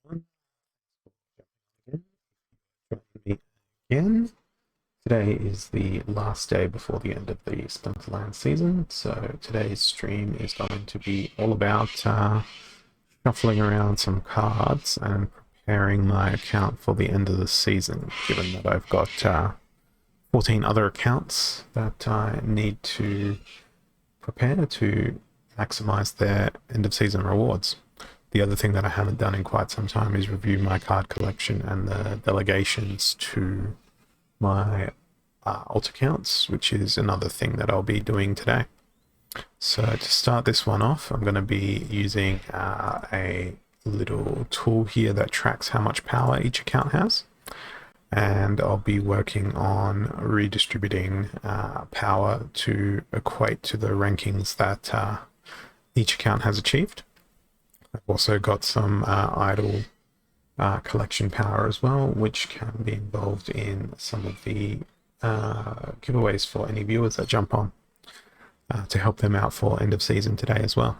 Everyone. Joining me again. Today is the last day before the end of the Splinterlands season, so today's stream is going to be all about shuffling around some cards and preparing my account for the end of the season, given that I've got 14 other accounts that I need to prepare to maximize their end of season rewards. The other thing that I haven't done in quite some time is review my card collection and the delegations to my alt accounts, which is another thing that I'll be doing today. So to start this one off, I'm going to be using a little tool here that tracks how much power each account has. And I'll be working on redistributing power to equate to the rankings that each account has achieved. I've also got some idle collection power as well, which can be involved in some of the giveaways for any viewers that jump on to help them out for end of season today as well.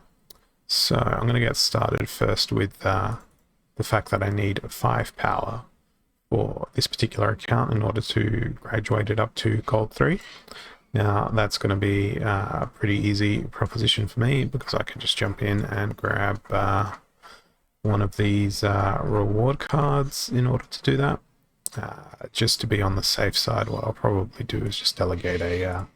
So I'm going to get started first with the fact that I need 5 power for this particular account in order to graduate it up to gold 3. Now that's going to be a pretty easy proposition for me because I can just jump in and grab one of these reward cards in order to do that. Just to be on the safe side, what I'll probably do is just delegate a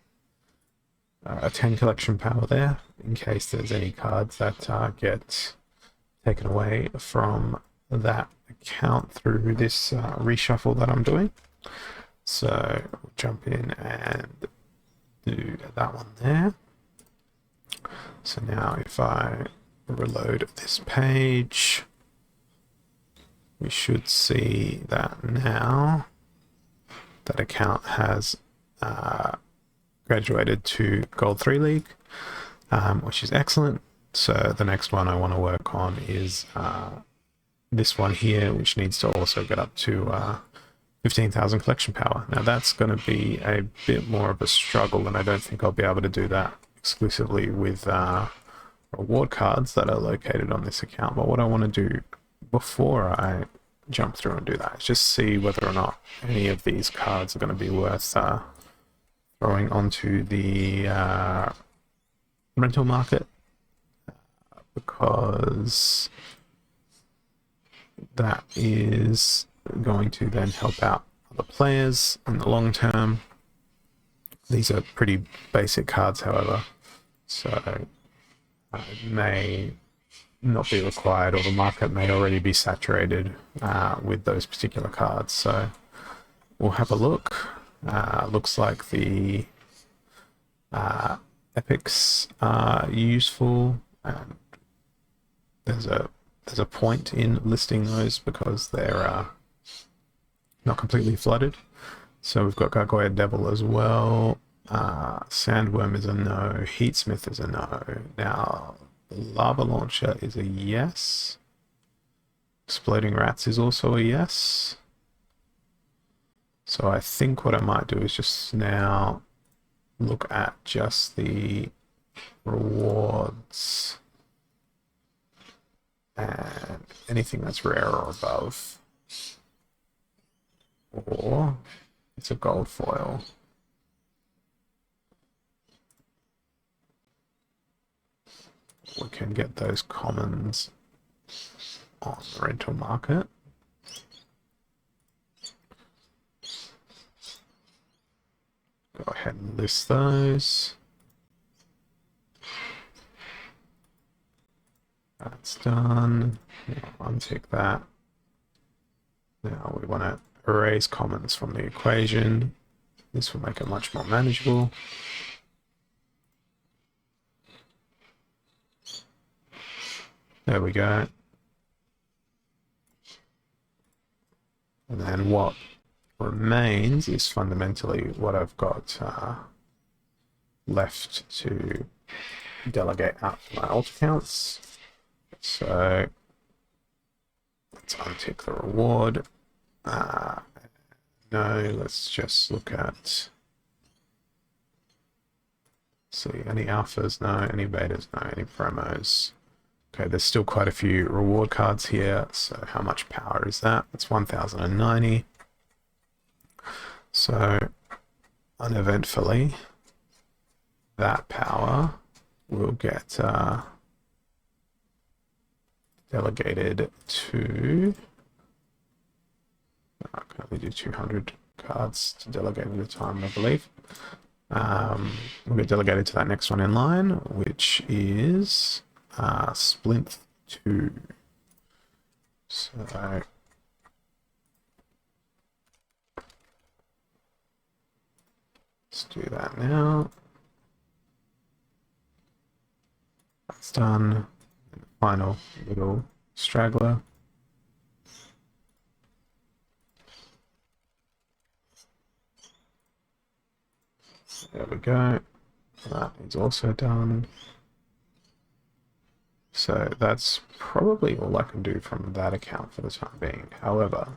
10 collection power there in case there's any cards that get taken away from that account through this reshuffle that I'm doing. So we'll jump in and do that one there. So now if I reload this page, we should see that now that account has graduated to gold 3 league, which is excellent. So the next one I want to work on is this one here, which needs to also get up to 15,000 collection power. Now that's going to be a bit more of a struggle, and I don't think I'll be able to do that exclusively with reward cards that are located on this account. But what I want to do before I jump through and do that is just see whether or not any of these cards are going to be worth throwing onto the rental market, because that is going to then help out other players in the long term. These are pretty basic cards, however, so it may not be required, or the market may already be saturated with those particular cards. So we'll have a look. Looks like the epics are useful, and there's a point in listing those because they're not completely flooded. So we've got Gargoyle Devil as well. Sandworm is a no. Heatsmith is a no. Now, Lava Launcher is a yes. Exploding Rats is also a yes. So I think what I might do is just now look at just the rewards and anything that's rare or above. Or it's a gold foil. We can get those commons on the rental market. Go ahead and list those. That's done. Now untick that. Now we want to erase commons from the equation. This will make it much more manageable. There we go. And then what remains is fundamentally what I've got left to delegate out to my alt accounts. So let's untick the reward. No, let's just look at, see, any alphas? No. Any betas? No. Any promos? Okay, there's still quite a few reward cards here. So how much power is that? It's 1090. So uneventfully, that power will get delegated to... I can only do 200 cards to delegate at a time, I believe. We'll get delegated to that next one in line, which is Splint 2. So let's do that now. That's done. Final little straggler. There we go. That is also done. So that's probably all I can do from that account for the time being. However,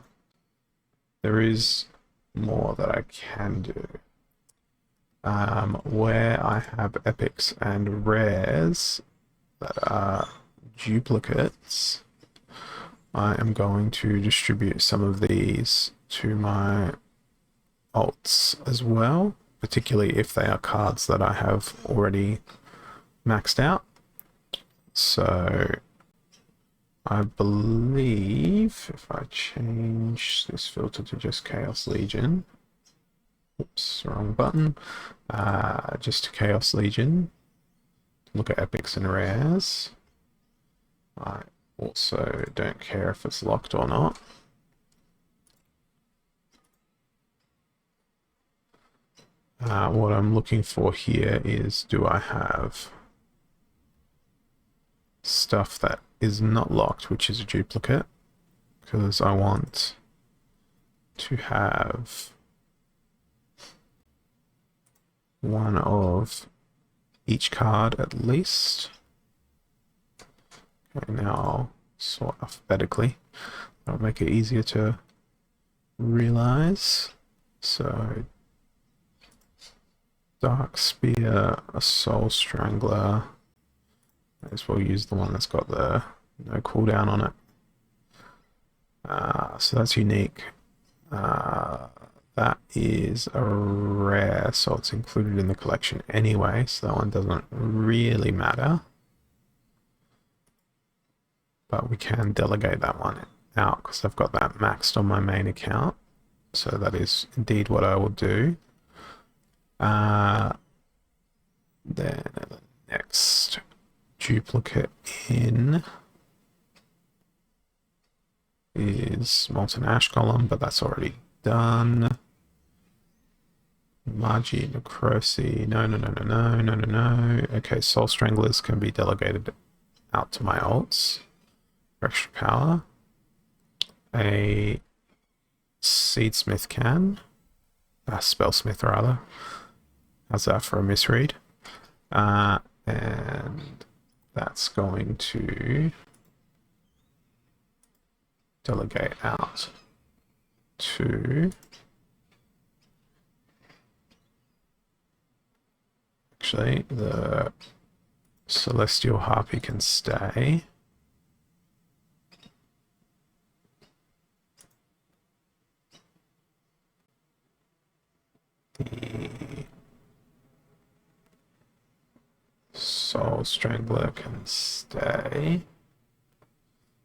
there is more that I can do. Where I have epics and rares that are duplicates, I am going to distribute some of these to my alts as well, particularly if they are cards that I have already maxed out. So I believe if I change this filter to just Chaos Legion, oops, wrong button, just to Chaos Legion, look at epics and rares. I also don't care if it's locked or not. What I'm looking for here is, do I have stuff that is not locked, which is a duplicate? Because I want to have one of each card at least. Okay, now I'll sort alphabetically. That'll make it easier to realize. So Dark Spear, a Soul Strangler. Might as well use the one that's got the no cooldown on it. So that's unique. That is a rare, so it's included in the collection anyway, so that one doesn't really matter. But we can delegate that one out because I've got that maxed on my main account. So that is indeed what I will do. Then the next duplicate in is Molten Ash Golem, but that's already done. Magi, Necrosi, no. Okay, Soul Stranglers can be delegated out to my alts for extra power. A Seedsmith can, a Spellsmith rather. How's that for a misread? And that's going to delegate out to... Actually, the Celestial Harpy can stay. The Soul Strangler can stay.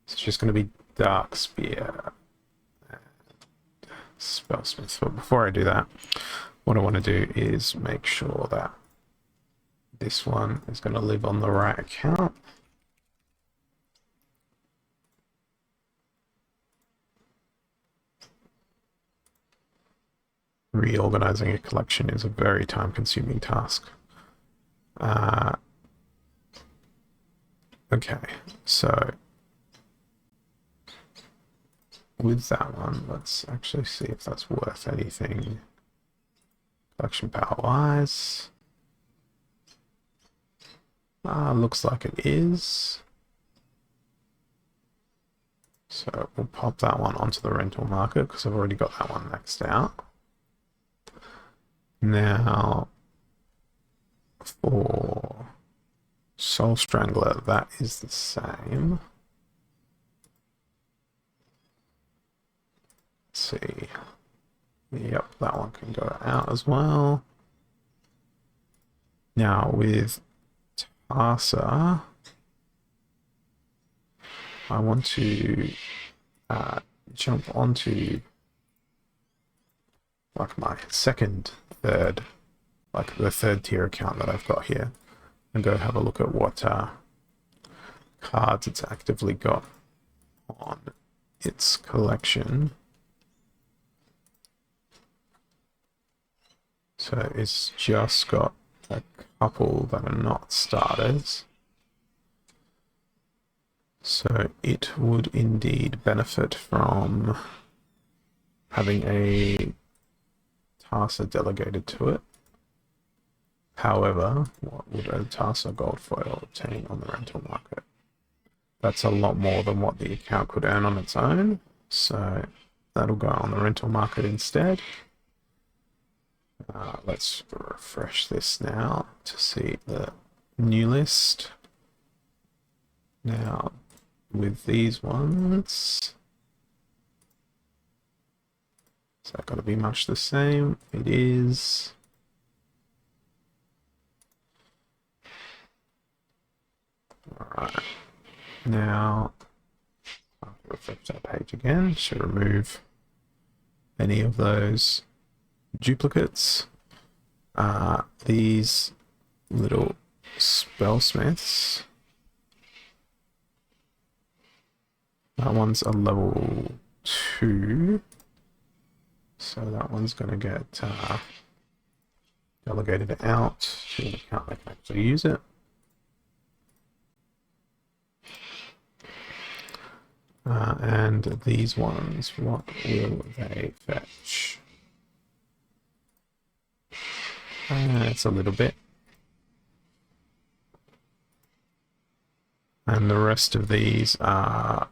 It's just going to be Dark Spear and Spellsmith. But before I do that, what I want to do is make sure that this one is going to live on the right account. Reorganizing a collection is a very time-consuming task. Okay, so with that one, let's actually see if that's worth anything collection power-wise. Looks like it is. So we'll pop that one onto the rental market because I've already got that one maxed out. Now, for Soul Strangler, that is the same. Let's see. Yep, that one can go out as well. Now with Tarsa, I want to jump onto like my third, like the third tier account that I've got here, and go have a look at what cards it's actively got on its collection. So it's just got a couple that are not starters. So it would indeed benefit from having a Tarsa delegated to it. However, what would a Tarsa gold foil obtain on the rental market? That's a lot more than what the account could earn on its own, so that'll go on the rental market instead. Let's refresh this now to see the new list. Now, with these ones, is that got to be much the same? It is. Alright, now I'll refresh that page again to remove any of those duplicates. These little spellsmiths, that one's a level 2, so that one's going to get delegated out to an account that can actually use it. And these ones, what will they fetch? It's a little bit. And the rest of these are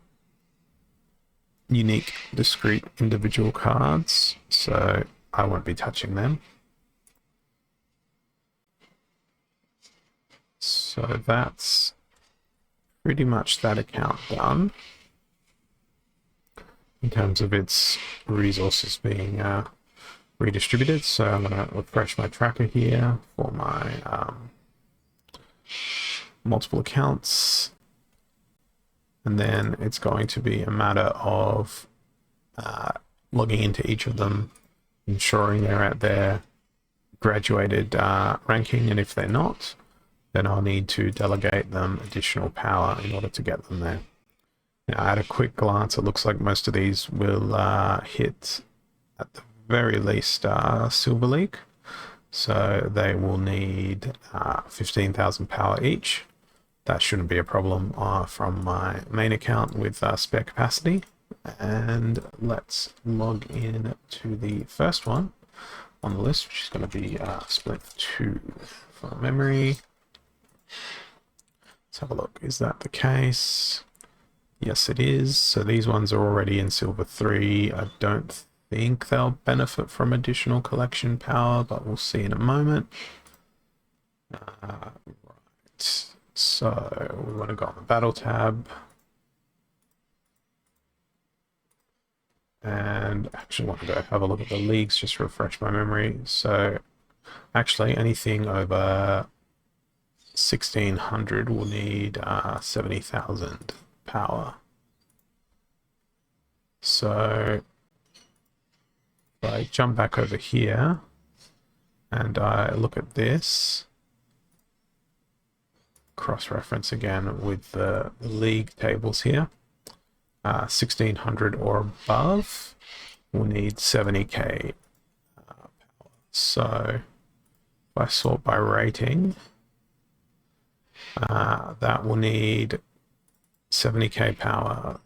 unique, discrete, individual cards, so I won't be touching them. So that's pretty much that account done in terms of its resources being redistributed. So I'm going to refresh my tracker here for my multiple accounts, and then it's going to be a matter of logging into each of them, ensuring they're at their graduated ranking, and if they're not, then I'll need to delegate them additional power in order to get them there. Now, at a quick glance, it looks like most of these will hit at the very least Silver League, so they will need 15,000 power each. That shouldn't be a problem from my main account with spare capacity. And let's log in to the first one on the list, which is going to be Split 2 for memory. Let's have a look. Is that the case? Yes, it is. So these ones are already in Silver 3. I don't think they'll benefit from additional collection power, but we'll see in a moment. Right. So we want to go on the battle tab. And actually want to go have a look at the leagues, just to refresh my memory. So actually anything over 1600 will need 70,000 power. So if I jump back over here and I look at this, cross-reference again with the league tables here, 1600 or above will need 70k power. So if I sort by rating, that will need 70k power,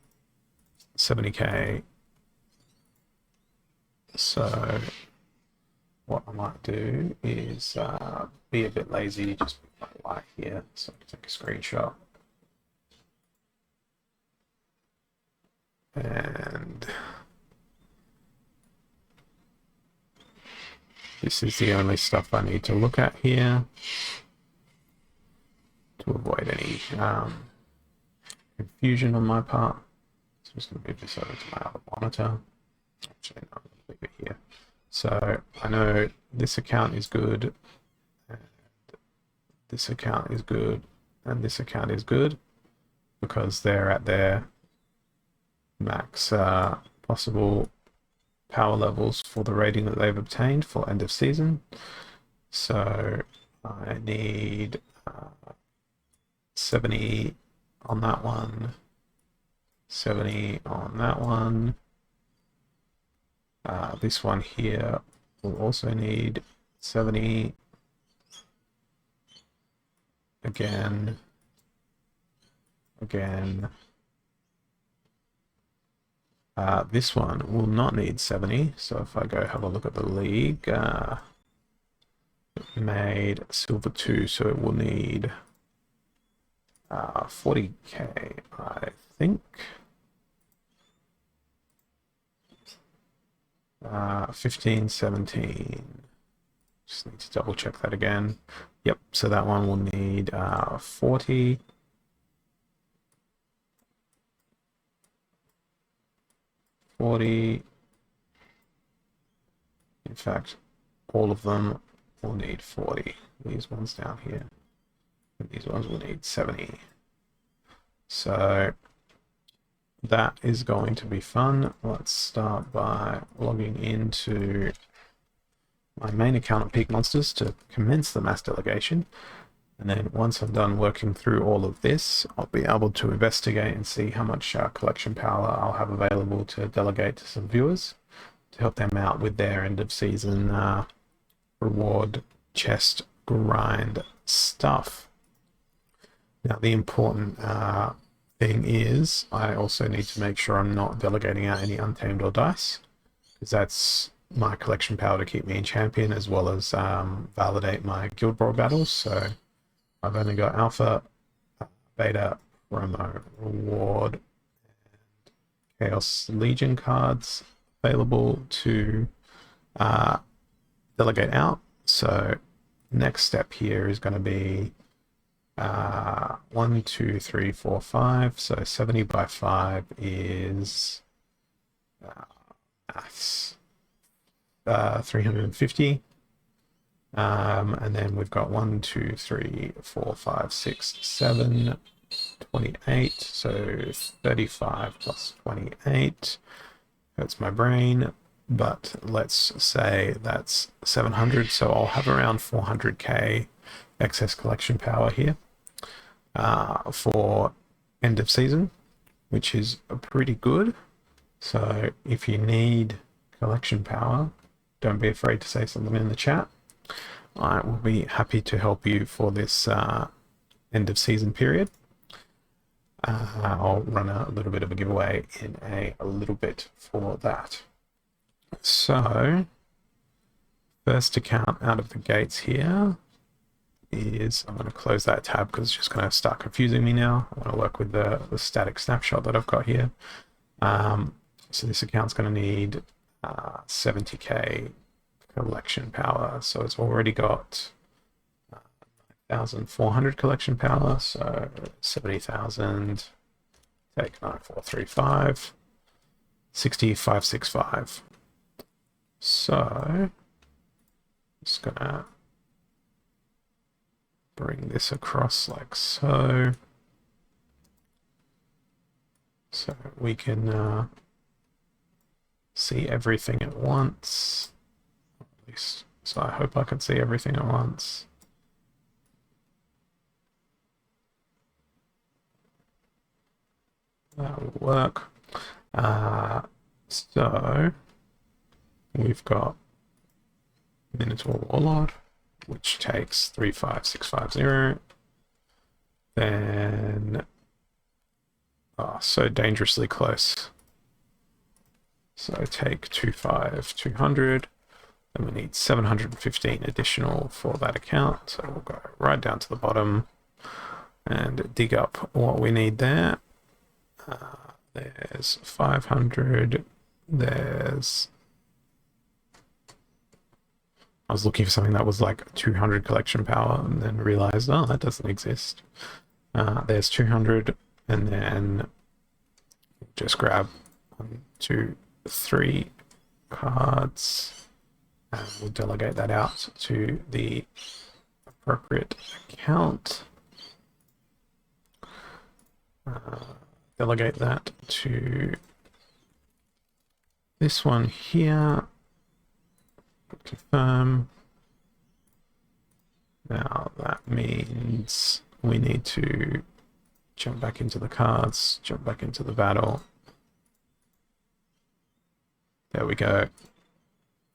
70k. So what I might do is be a bit lazy, just put my light here so I can take a screenshot. And this is the only stuff I need to look at here to to avoid any confusion on my part. So I'm just going to move this over to my other monitor. Actually, no, I'm going to leave it here. So I know this account is good, and this account is good, and this account is good because they're at their max possible power levels for the rating that they've obtained for end of season. So I need 70 on that one, 70 on that one. This one here will also need 70. Again. This one will not need 70, so if I go have a look at the league, it made silver 2, so it will need 40k, I think. 15, 17. Just need to double check that again. Yep, so that one will need 40. In fact, all of them will need 40. These ones down here. And these ones will need 70. So that is going to be fun. Let's start by logging into my main account at Peak Monsters to commence the mass delegation. And then once I'm done working through all of this, I'll be able to investigate and see how much collection power I'll have available to delegate to some viewers to help them out with their end of season reward chest grind stuff. Now the important thing is I also need to make sure I'm not delegating out any untamed or dice, because that's my collection power to keep me in champion as well as validate my guild brawl battles. So I've only got alpha, beta, promo, reward, and chaos legion cards available to delegate out. So next step here is going to be 1, 2, 3, 4, 5. So 70 by 5 is 350. And then we've got 1, 2, 3, 4, 5, 6, 7, 28. So 35 plus 28. Hurts my brain, but let's say that's 700. So I'll have around 400k excess collection power here for end of season, which is pretty good. So if you need collection power, don't be afraid to say something in the chat. I will be happy to help you for this end of season period. I'll run a little bit of a giveaway in a little bit for that. So first account out of the gates here is, I'm going to close that tab because it's just going to start confusing me now. I want to work with the static snapshot that I've got here. So this account's going to need 70k collection power. So it's already got 9,400 collection power. So 70,000, take 9435, 6565. So just gonna bring this across like so. So we can see everything at once. At least, so I hope I can see everything at once. That will work. So we've got Minotaur Warlord, which takes 35650. Then, so dangerously close. So take 25200. Then we need 715 additional for that account. So we'll go right down to the bottom and dig up what we need there. There's 500. There's I was looking for something that was like 200 collection power and then realized, oh, that doesn't exist. There's 200, and then just grab 1, 2, 3 cards, and we'll delegate that out to the appropriate account. Delegate that to this one here. Confirm. Now that means we need to jump back into the cards, jump back into the battle. There we go.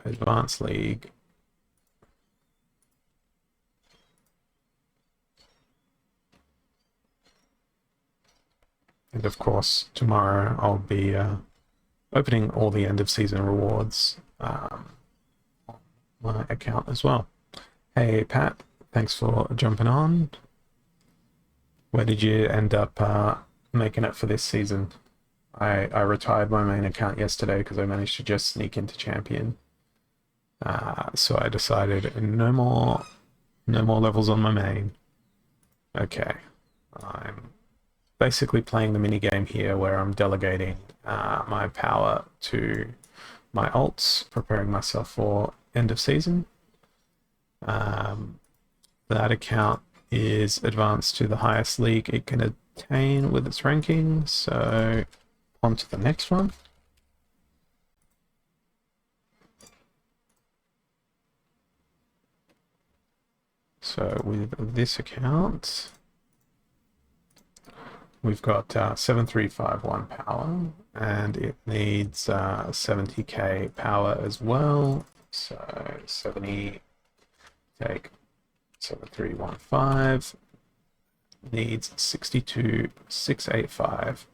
Advanced League. And of course, tomorrow I'll be opening all the end of season rewards on my account as well. Hey Pat, thanks for jumping on. Where did you end up making it for this season? I retired my main account yesterday because I managed to just sneak into champion. So I decided no more levels on my main. Okay, I'm basically playing the mini game here where I'm delegating my power to my alts, preparing myself for end of season. That account is advanced to the highest league it can attain with its ranking, so on to the next one. So with this account, we've got 7351 power, and it needs 70k power as well. So 70, take 7315, needs 62685.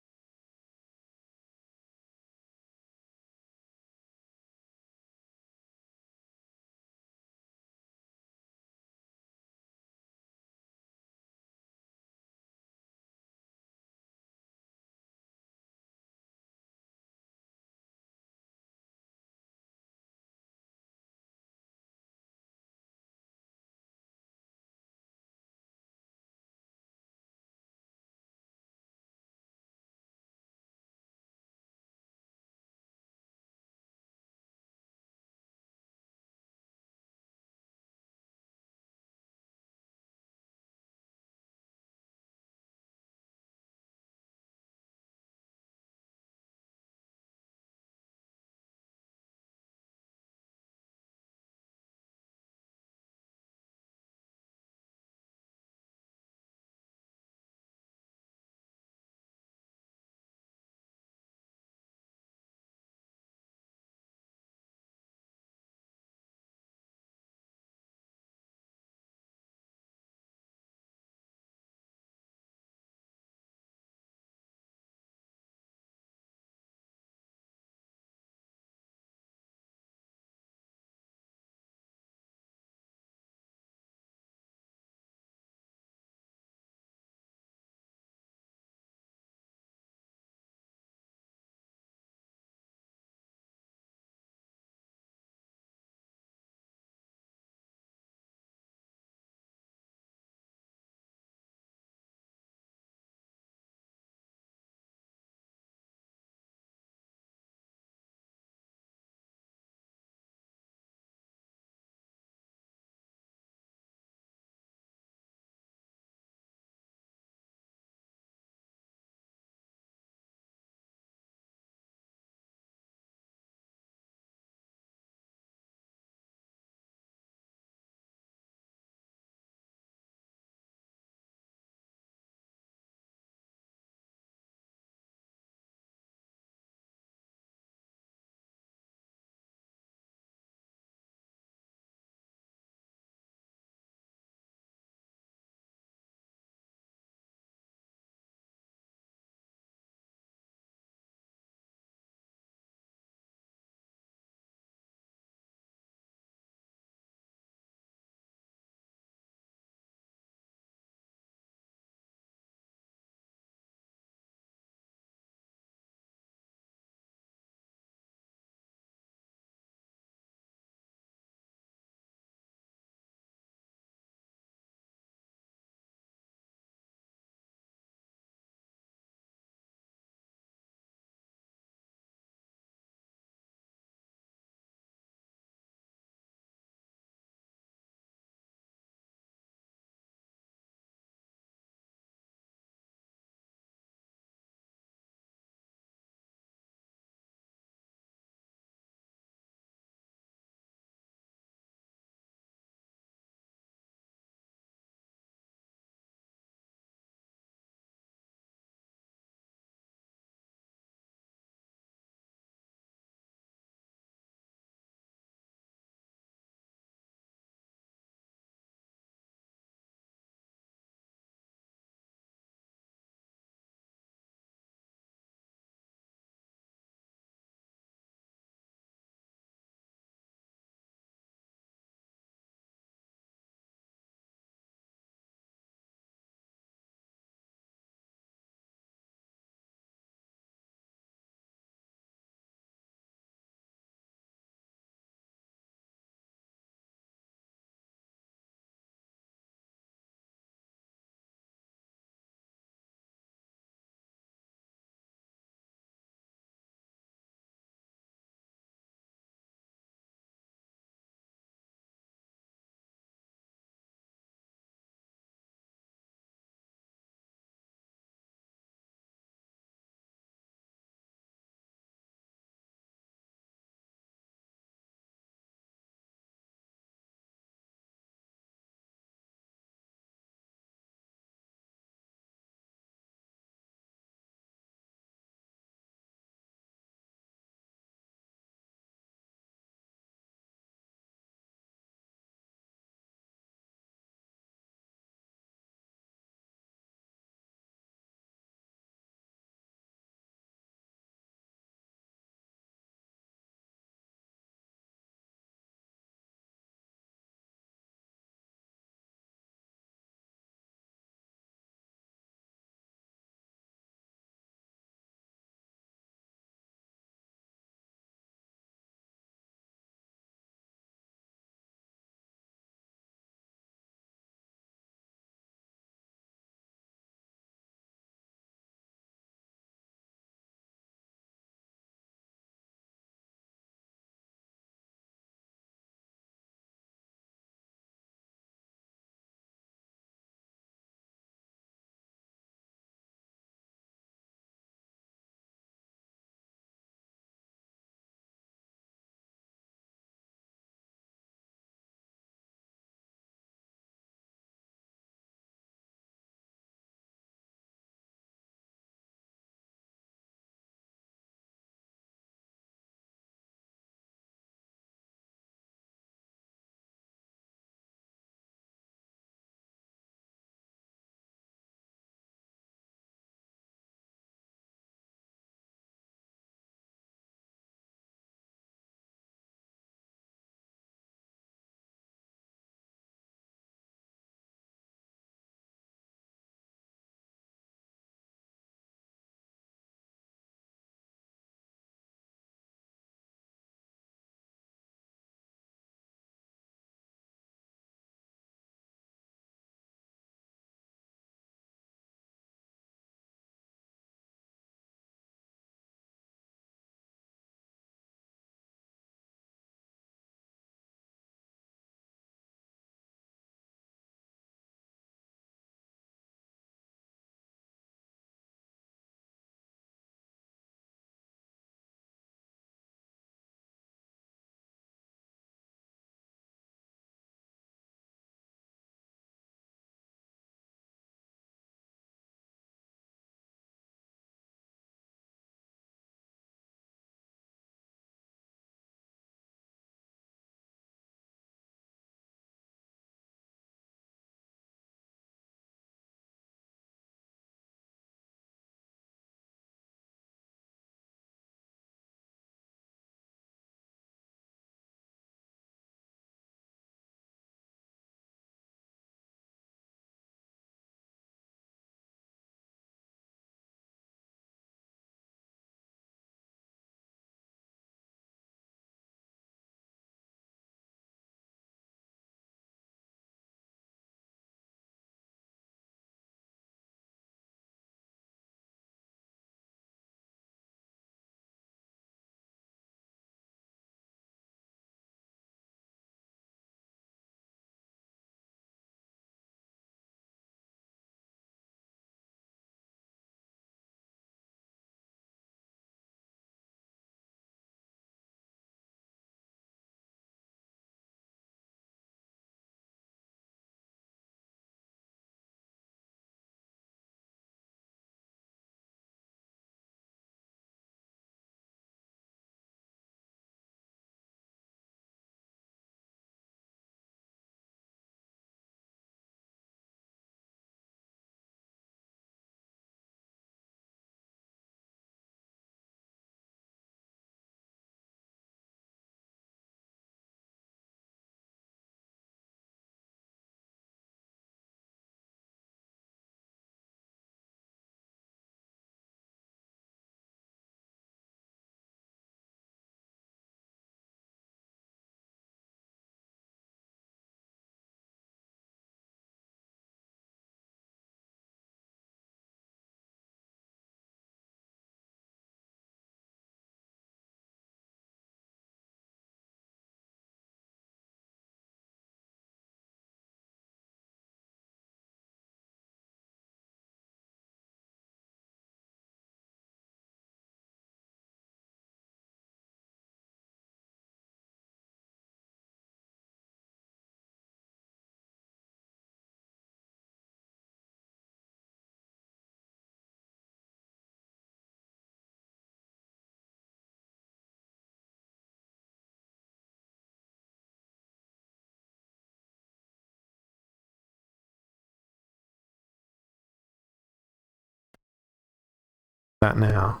That now.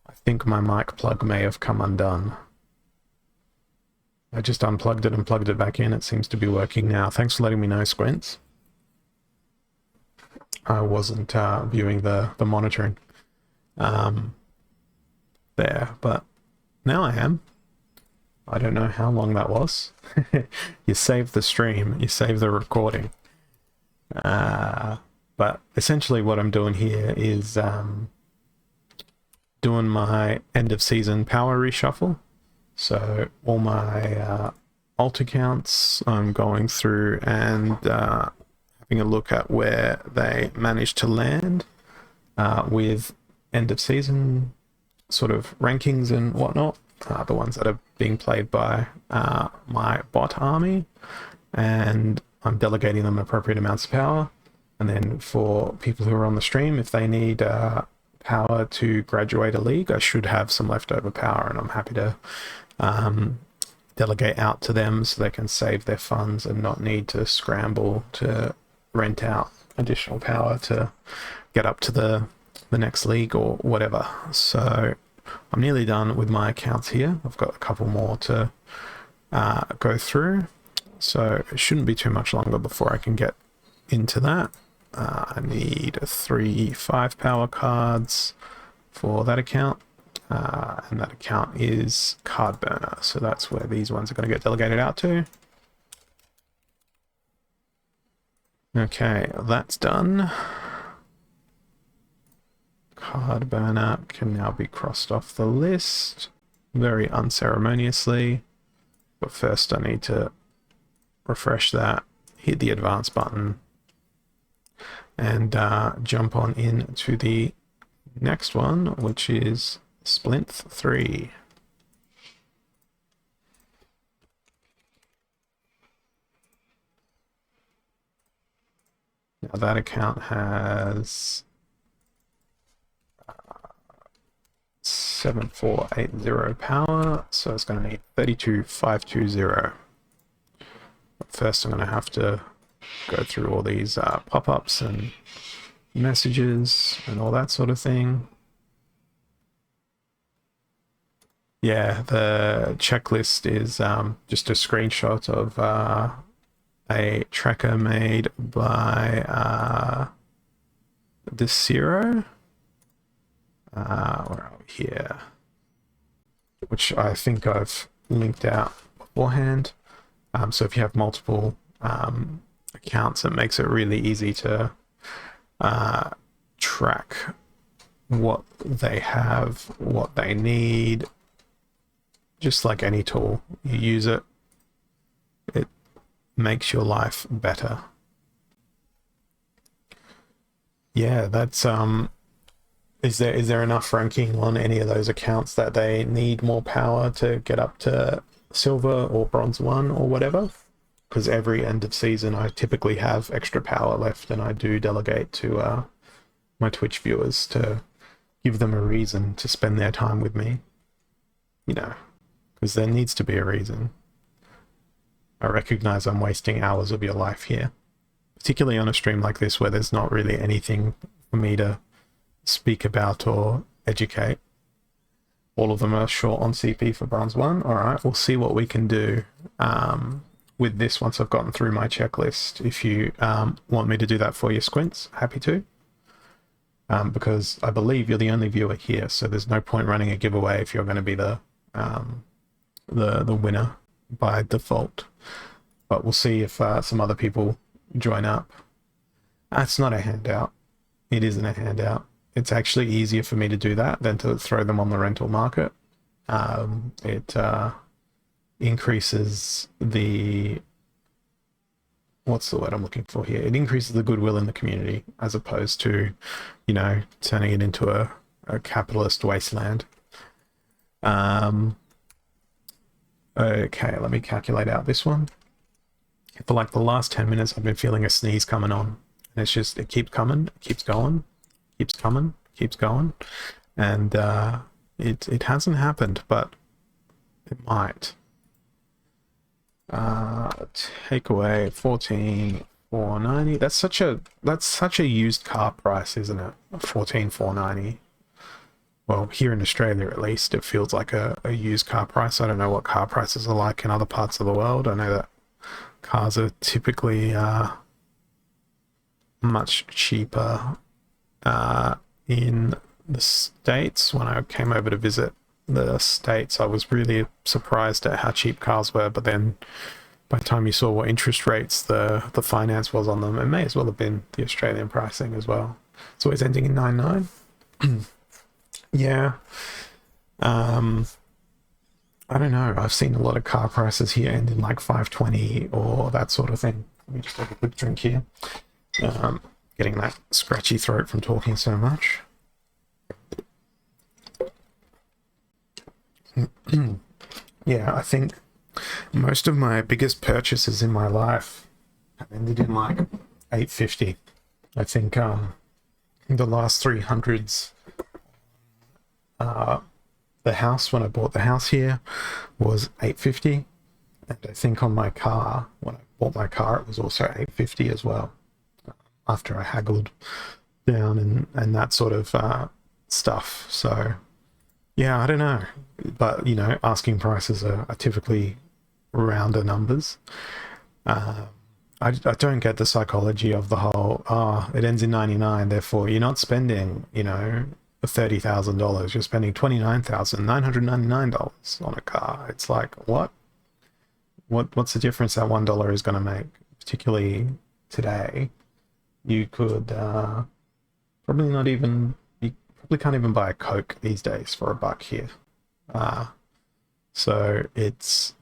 I think my mic plug may have come undone. I just unplugged it and plugged it back in. It seems to be working now. Thanks for letting me know, Squints. I wasn't viewing the monitoring there, but now I am. I don't know how long that was. You save the stream, you save the recording. But essentially what I'm doing here is doing my end of season power reshuffle. So all my alt accounts, I'm going through and having a look at where they managed to land with end of season sort of rankings and whatnot. The ones that are being played by my bot army, and I'm delegating them appropriate amounts of power. And then for people who are on the stream, if they need power to graduate a league, I should have some leftover power, and I'm happy to delegate out to them so they can save their funds and not need to scramble to rent out additional power to get up to the next league or whatever. So I'm nearly done with my accounts here. I've got a couple more to go through, so it shouldn't be too much longer before I can get into that. I need 3 5 power cards for that account, and that account is card burner, so that's where these ones are going to get delegated out to. Okay, that's done. Card burner can now be crossed off the list very unceremoniously, but first I need to refresh that, hit the advance button, and jump on into the next one, which is Splint 3. Now that account has 7480 power, so it's going to need 32520. But first I'm going to have to go through all these pop-ups and messages and all that sort of thing. Yeah, the checklist is just a screenshot of a tracker made by Desiro. Where are we here? Which I think I've linked out beforehand. So if you have multiple accounts, it makes it really easy to track what they have, what they need. Just like any tool, you use it, it makes your life better. Yeah, that's is there enough ranking on any of those accounts that they need more power to get up to silver or bronze 1 or whatever? Because every end of season I typically have extra power left, and I do delegate to my Twitch viewers to give them a reason to spend their time with me, you know, because there needs to be a reason. I recognize I'm wasting hours of your life here, particularly on a stream like this where there's not really anything for me to speak about or educate. All of them are short on CP for bronze 1. All right, we'll see what we can do with this once I've gotten through my checklist. If you want me to do that for you, Squints, happy to. Because I believe you're the only viewer here, so there's no point running a giveaway if you're going to be the winner by default. But we'll see if some other people join up. It's not a handout. It isn't a handout. It's actually easier for me to do that than to throw them on the rental market. It increases the... what's the word I'm looking for here? It increases the goodwill in the community as opposed to, you know, turning it into a capitalist wasteland. Okay, let me calculate out this one. For like the last 10 minutes, I've been feeling a sneeze coming on. And it's just, it keeps coming, it keeps going, keeps coming, keeps going. And it hasn't happened, but it might. Take away 14,490. That's such a used car price, isn't it? 14,490. well, here in Australia at least, it feels like a used car price. I don't know what car prices are like in other parts of the world. I know that cars are typically much cheaper in the States. When I came over to visit the States, I was really surprised at how cheap cars were, but then by the time you saw what interest rates the finance was on them, it may as well have been the Australian pricing as well. It's always ending in 99. Yeah. Um, I don't know. I've seen a lot of car prices here end in like 520 or that sort of thing. Let me just take a quick drink here. Um, Getting that scratchy throat from talking so much. Yeah, I think most of my biggest purchases in my life have ended in like 850. I think the last 300s, the house when I bought the house here was 850, and I think on my car when I bought my car it was also 850 as well. After I haggled down and that sort of stuff. So yeah, I don't know, but you know, asking prices are typically rounder numbers. I don't get the psychology of the whole, it ends in 99, therefore you're not spending, you know, $30,000. You're spending $29,999 on a car. It's like, what's the difference that $1 is going to make? Particularly today, you could probably not even, you probably can't even buy a Coke these days for $1 here. So it's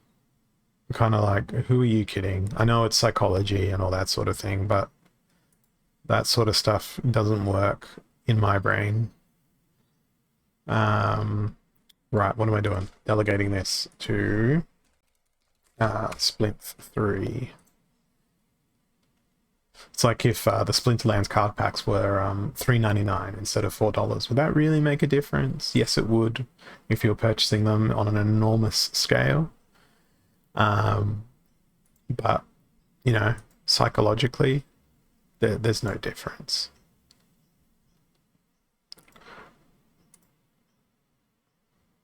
kind of like, who are you kidding? I know it's psychology and all that sort of thing, but that sort of stuff doesn't work in my brain. Right, what am I doing? Delegating this to Splint 3. It's like if the Splinterlands card packs were $3.99 instead of $4. Would that really make a difference? Yes, it would if you're purchasing them on an enormous scale. But, you know, psychologically, there's no difference.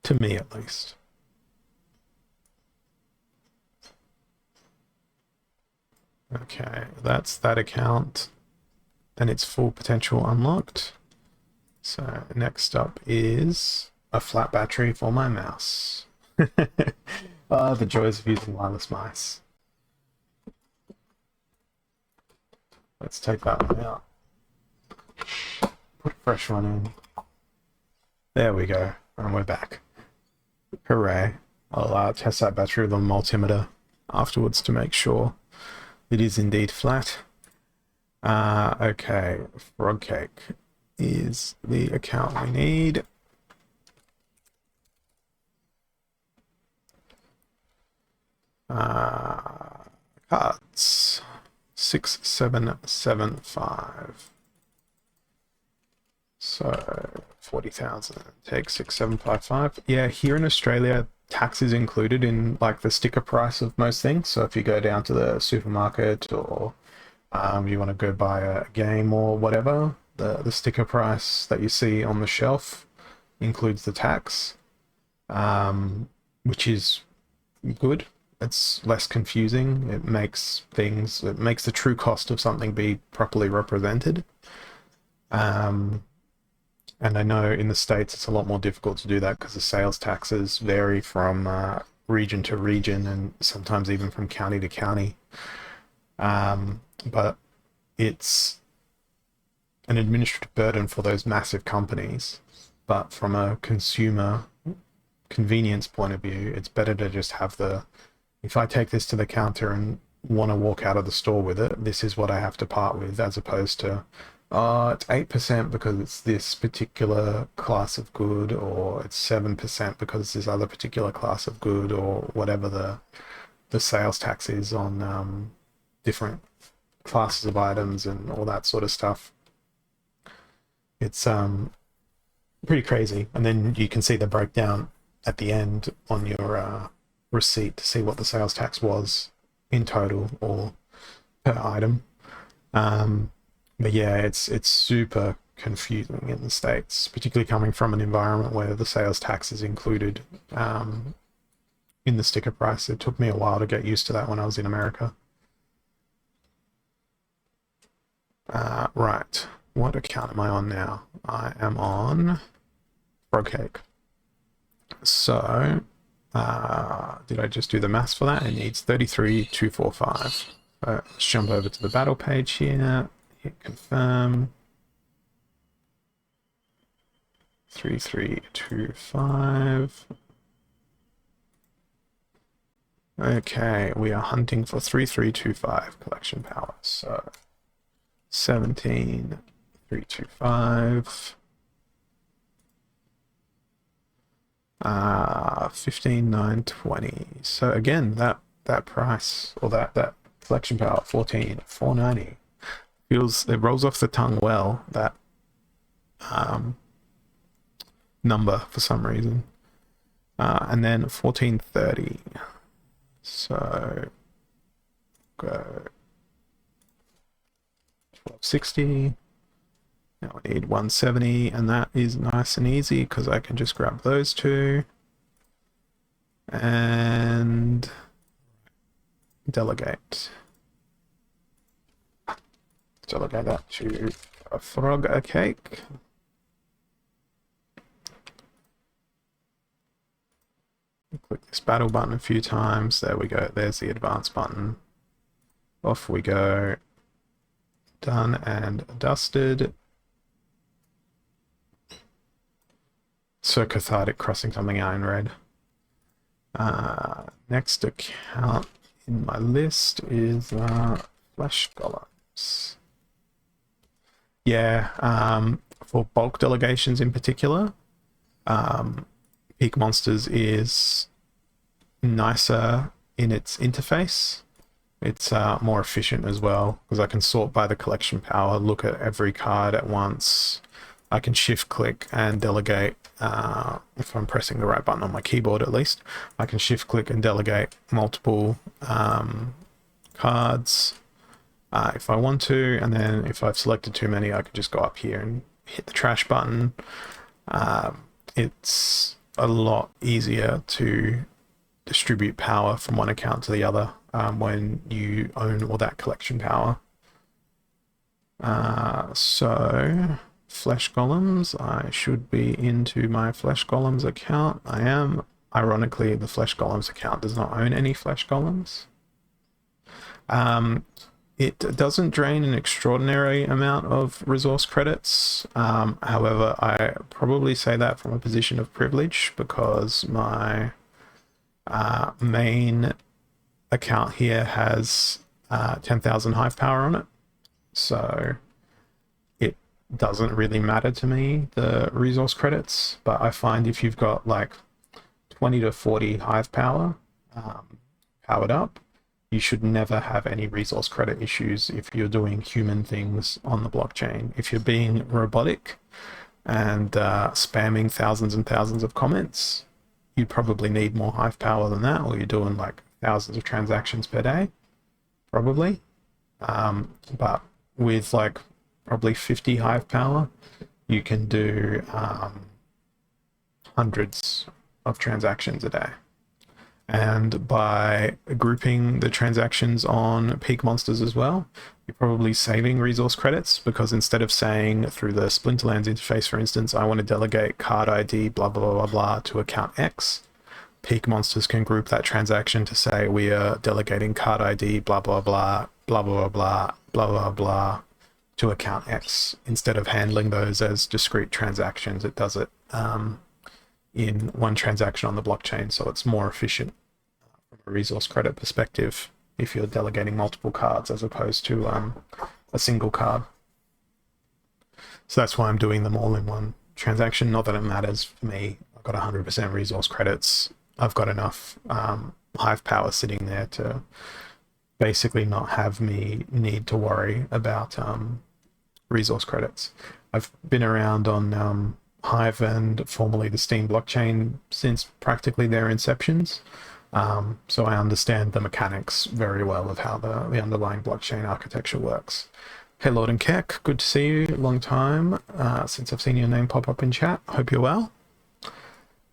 To me, at least. Okay, that's that account and its full potential unlocked. So next up is a flat battery for my mouse. The joys of using wireless mice. Let's take that one out. Put a fresh one in. There we go, and we're back. Hooray. I'll test that battery with a multimeter afterwards to make sure it is indeed flat. Okay, Frog Cake is the account we need. Cards 6775. So 40,000. Take 6755. Yeah, here in Australia, tax is included in like the sticker price of most things. So if you go down to the supermarket or you want to go buy a game or whatever, the sticker price that you see on the shelf includes the tax, which is good. It's less confusing. It makes the true cost of something be properly represented. And I know in the States it's a lot more difficult to do that because the sales taxes vary from region to region and sometimes even from county to county. But it's an administrative burden for those massive companies. But from a consumer convenience point of view, it's better to just have if I take this to the counter and want to walk out of the store with it, this is what I have to part with, as opposed to, it's 8% because it's this particular class of good, or it's 7% because it's this other particular class of good, or whatever the sales tax is on different classes of items and all that sort of stuff. It's pretty crazy. And then you can see the breakdown at the end on your receipt to see what the sales tax was in total or per item. But yeah, it's super confusing in the States, particularly coming from an environment where the sales tax is included in the sticker price. It took me a while to get used to that when I was in America. Right, what account am I on now? I am on Frogcake. So, did I just do the maths for that? It needs 33,245. Let's jump over to the battle page here, hit confirm. 3325. Okay, we are hunting for 3325 collection power. So 17,325. 15,920. So again, that price, or that collection power, 14,490, it rolls off the tongue well, that number for some reason. And then 1430. So go 1260. Now we need 170, and that is nice and easy because I can just grab those two and delegate that to a Frogcake. Click this battle button a few times. There we go. There's the advance button. Off we go. Done and dusted. So cathartic crossing something out in red. Next account in my list is Flesh Golems. Yeah, for bulk delegations in particular, Peak Monsters is nicer in its interface. It's more efficient as well because I can sort by the collection power, look at every card at once. I can shift click and delegate, if I'm pressing the right button on my keyboard at least, I can shift click and delegate multiple cards if I want to, and then if I've selected too many I can just go up here and hit the trash button. It's a lot easier to distribute power from one account to the other when you own all that collection power. So Flesh Golems, I should be into my Flesh Golems account. I am. Ironically, the Flesh Golems account does not own any Flesh Golems. It doesn't drain an extraordinary amount of resource credits. However, I probably say that from a position of privilege because my main account here has 10,000 hive power on it. So it doesn't really matter to me, the resource credits, but I find if you've got like 20 to 40 hive power powered up, you should never have any resource credit issues if you're doing human things on the blockchain. If you're being robotic and spamming thousands and thousands of comments, you probably need more hive power than that, or you're doing like thousands of transactions per day, probably. But with like probably 50 hive power, you can do hundreds of transactions a day. And by grouping the transactions on Peak Monsters as well, you're probably saving resource credits, because instead of saying through the Splinterlands interface, for instance, I want to delegate card ID blah blah blah blah to account X, Peak Monsters can group that transaction to say we are delegating card ID blah blah blah blah blah blah blah blah blah to account X. Instead of handling those as discrete transactions, it does it in one transaction on the blockchain, so it's more efficient from a resource credit perspective if you're delegating multiple cards as opposed to a single card. So that's why I'm doing them all in one transaction. Not that it matters for me. I've got 100% resource credits. I've got enough hive power sitting there to basically not have me need to worry about resource credits. I've been around on Hive and formerly the Steam blockchain since practically their inceptions. So I understand the mechanics very well of how the underlying blockchain architecture works. Hey Lord and Keck, good to see you. Long time since I've seen your name pop up in chat. Hope you're well.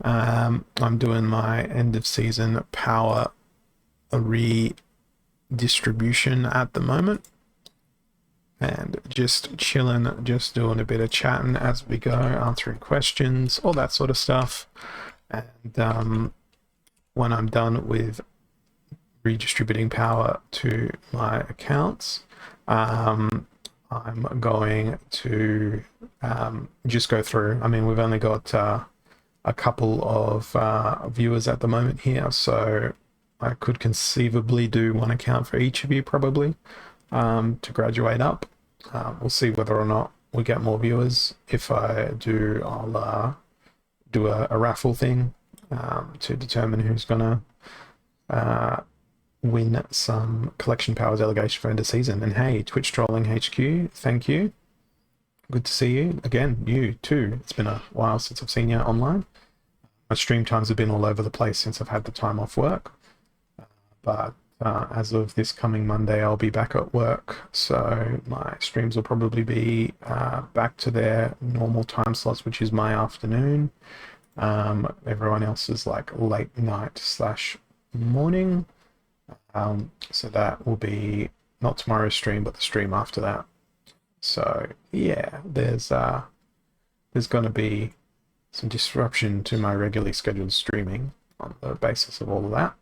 I'm doing my end of season power redistribution at the moment. And just chilling, just doing a bit of chatting as we go, answering questions, all that sort of stuff. And when I'm done with redistributing power to my accounts, I'm going to just go through. I mean, we've only got a couple of viewers at the moment here, so I could conceivably do one account for each of you probably to graduate up. We'll see whether or not we get more viewers. If I do, I'll do a raffle thing to determine who's gonna win some collection power delegation for end of season. And hey, Twitch Trolling HQ, thank you. Good to see you again. You too. It's been a while since I've seen you online. My stream times have been all over the place since I've had the time off work. But as of this coming Monday, I'll be back at work. So my streams will probably be back to their normal time slots, which is my afternoon. Everyone else is like late night / morning. So that will be not tomorrow's stream, but the stream after that. So yeah, there's going to be some disruption to my regularly scheduled streaming on the basis of all of that.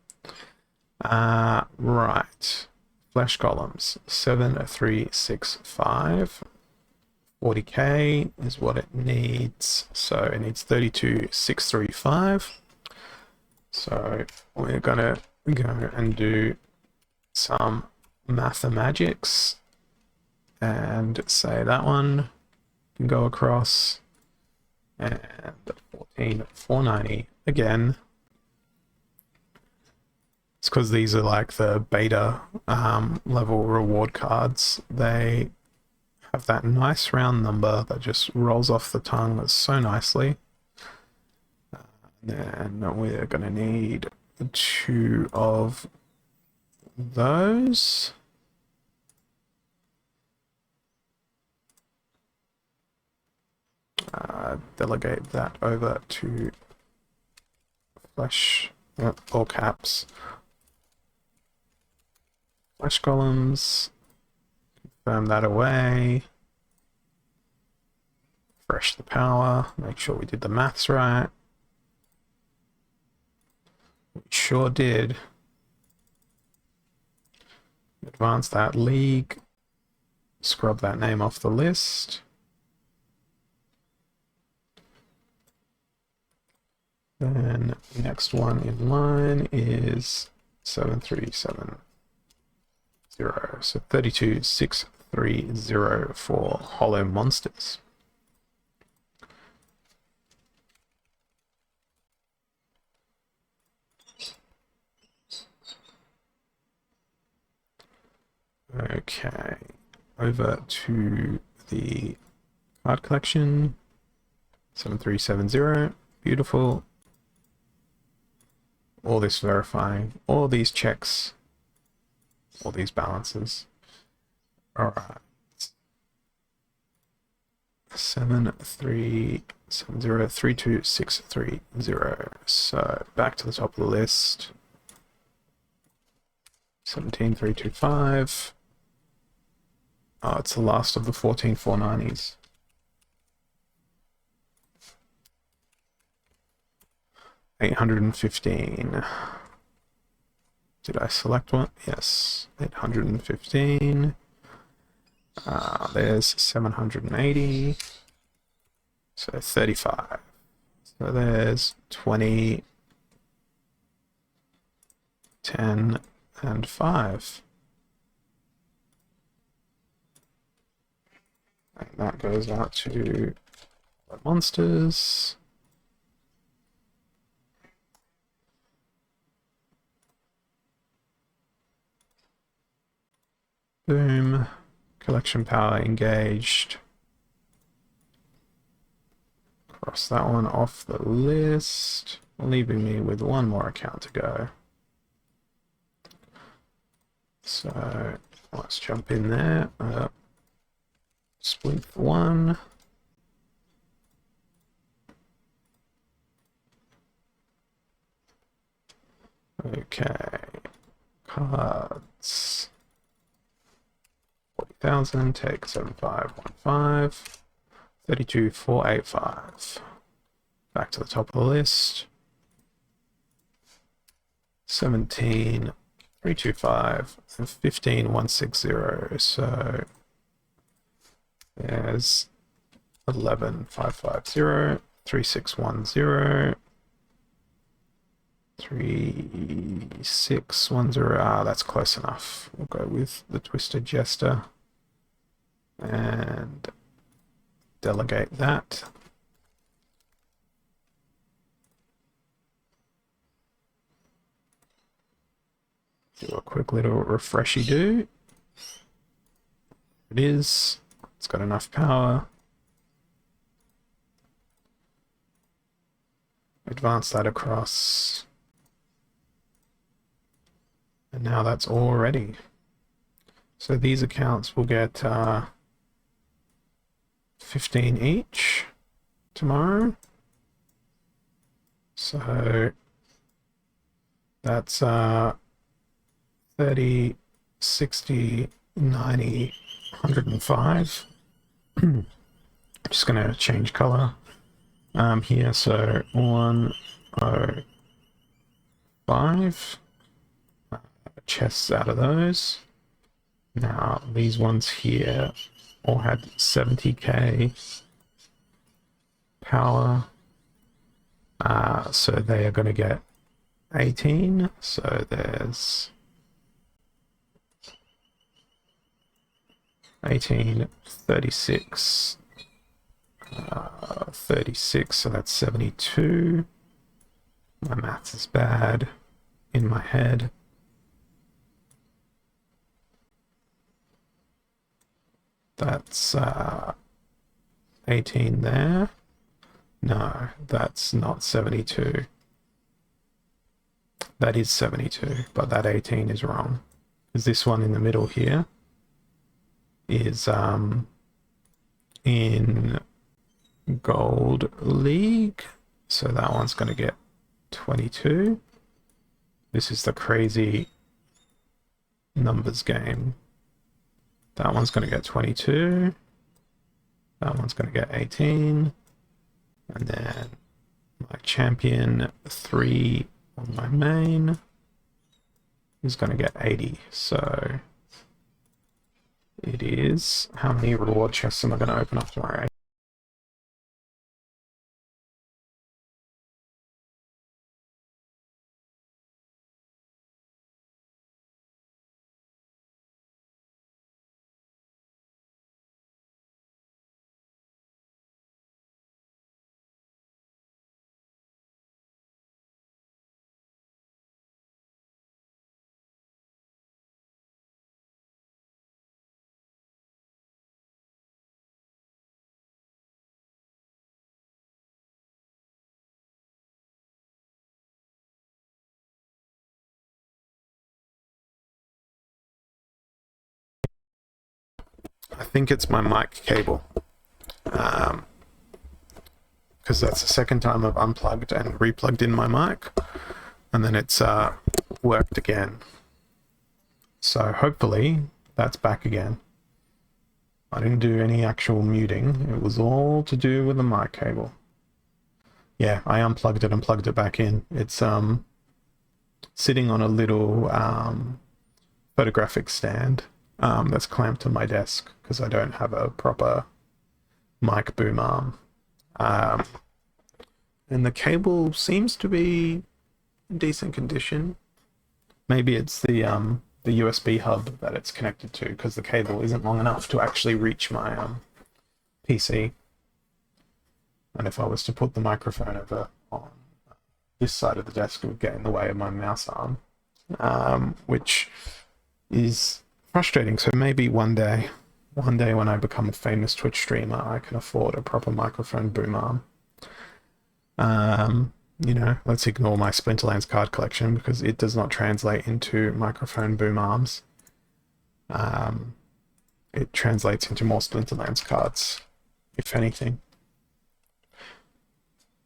Right. Flash columns 7365. 40k is what it needs. So it needs 32635. So we're gonna go and do some mathemagics and say that one can go across, and 14490 again. It's because these are like the beta level reward cards. They have that nice round number that just rolls off the tongue so nicely. And we're gonna need 2 of those. Delegate that over to Flash, all caps. Flash columns, confirm that away. Refresh the power, make sure we did the maths right. We sure did. Advance that league. Scrub that name off the list. Then next one in line is 7370. So 32630 for Hollow Monsters. Okay, over to the card collection. 7370, beautiful. All this verifying, all these checks, all these balances. All right. 7370322630. So back to the top of the list. 17325. Oh, it's the last of the 14490s. $815. Did I select one? Yes. 815. There's 780. So 35. So there's 20, 10, and 5. And that goes out to the monsters. Boom. Collection power engaged. Cross that one off the list, leaving me with one more account to go. So let's jump in there. Split for 1. Okay. Cards. 40,000. Take 7515. 32,485. Back to the top of the list. 17,325 and 15,160. So there's 11,550, 3610, 3610. Ah, that's close enough. We'll go with the Twisted Jester and delegate that. Do a quick little refreshy do. It is. It's got enough power. Advance that across. And now that's all ready. So these accounts will get 15 each tomorrow. So that's 30, 60, 90, 105. I'm just going to change color here. So 105 chests out of those. Now these ones here all had 70k power. So they are going to get 18. So there's 18, 36, 36, so that's 72. My maths is bad in my head. That's 18 there. No, that's not 72. That is 72, but that 18 is wrong. Because this one in the middle here is in Gold League. So that one's going to get 22. This is the crazy numbers game. That one's going to get 22. That one's going to get 18. And then my champion 3 on my main is going to get 80. So it is... How many reward chests am I going to open up tomorrow? I think it's my mic cable, because that's the second time I've unplugged and replugged in my mic, and then it's worked again. So hopefully that's back again. I didn't do any actual muting. It was all to do with the mic cable. Yeah, I unplugged it and plugged it back in. It's sitting on a little photographic stand that's clamped to my desk because I don't have a proper mic boom arm. And the cable seems to be in decent condition. Maybe it's the USB hub that it's connected to, because the cable isn't long enough to actually reach my PC. And if I was to put the microphone over on this side of the desk, it would get in the way of my mouse arm, which is frustrating. So maybe one day when I become a famous Twitch streamer, I can afford a proper microphone boom arm. You know, let's ignore my Splinterlands card collection because it does not translate into microphone boom arms. it translates into more Splinterlands cards, if anything.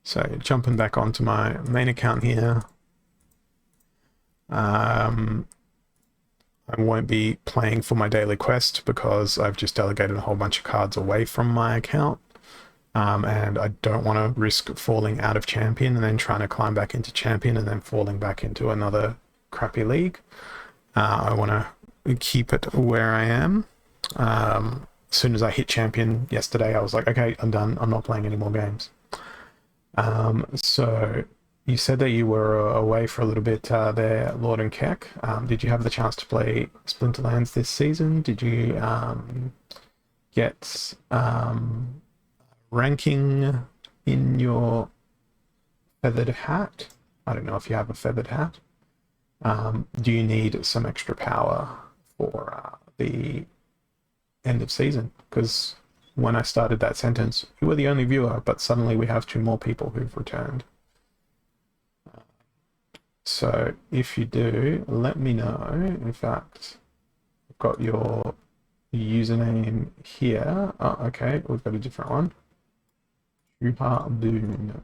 So jumping back onto my main account here. I won't be playing for my daily quest because I've just delegated a whole bunch of cards away from my account. And I don't want to risk falling out of champion and then trying to climb back into champion and then falling back into another crappy league. I want to keep it where I am. As soon as I hit champion yesterday, I was like, okay, I'm done. I'm not playing any more games. So you said that you were away for a little bit there, Lord and Keck. Did you have the chance to play Splinterlands this season? Did you get ranking in your feathered hat? I don't know if you have a feathered hat. Do you need some extra power for the end of season? Because when I started that sentence, you were the only viewer, but suddenly we have 2 more people who've returned. So if you do, let me know. In fact, I've got your username here. Oh, okay, we've got a different one. Boon.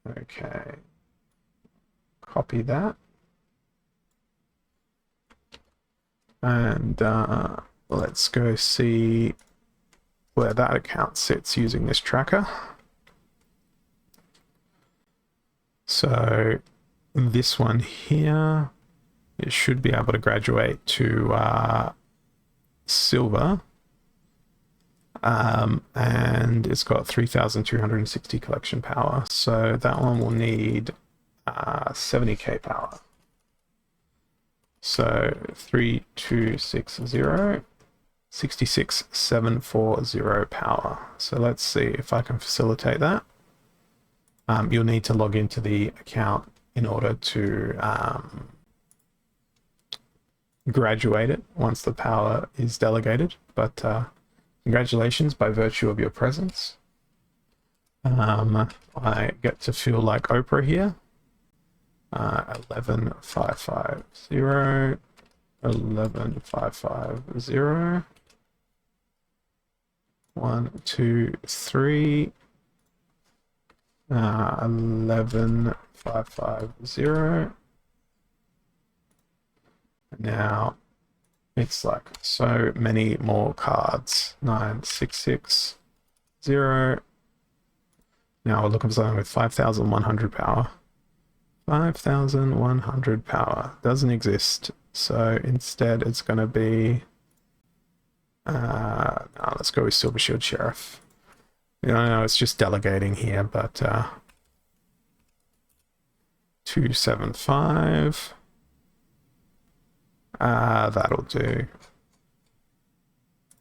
Okay. Copy that. And let's go see where that account sits using this tracker. So this one here, it should be able to graduate to silver. And it's got 3,260 collection power. So that one will need 70k power. So 3260, 66,740 power. So let's see if I can facilitate that. You'll need to log into the account in order to graduate it once the power is delegated. But congratulations by virtue of your presence. I get to feel like Oprah here. 11,550, 11,550, 1, 2, 3, 11,550. Now it's like so many more cards. 9,660. Now we're looking for something with 5,100 power. 5,100 power doesn't exist, so instead it's going to be no, let's go with Silver Shield Sheriff. No, it's just delegating here, but 275, that'll do.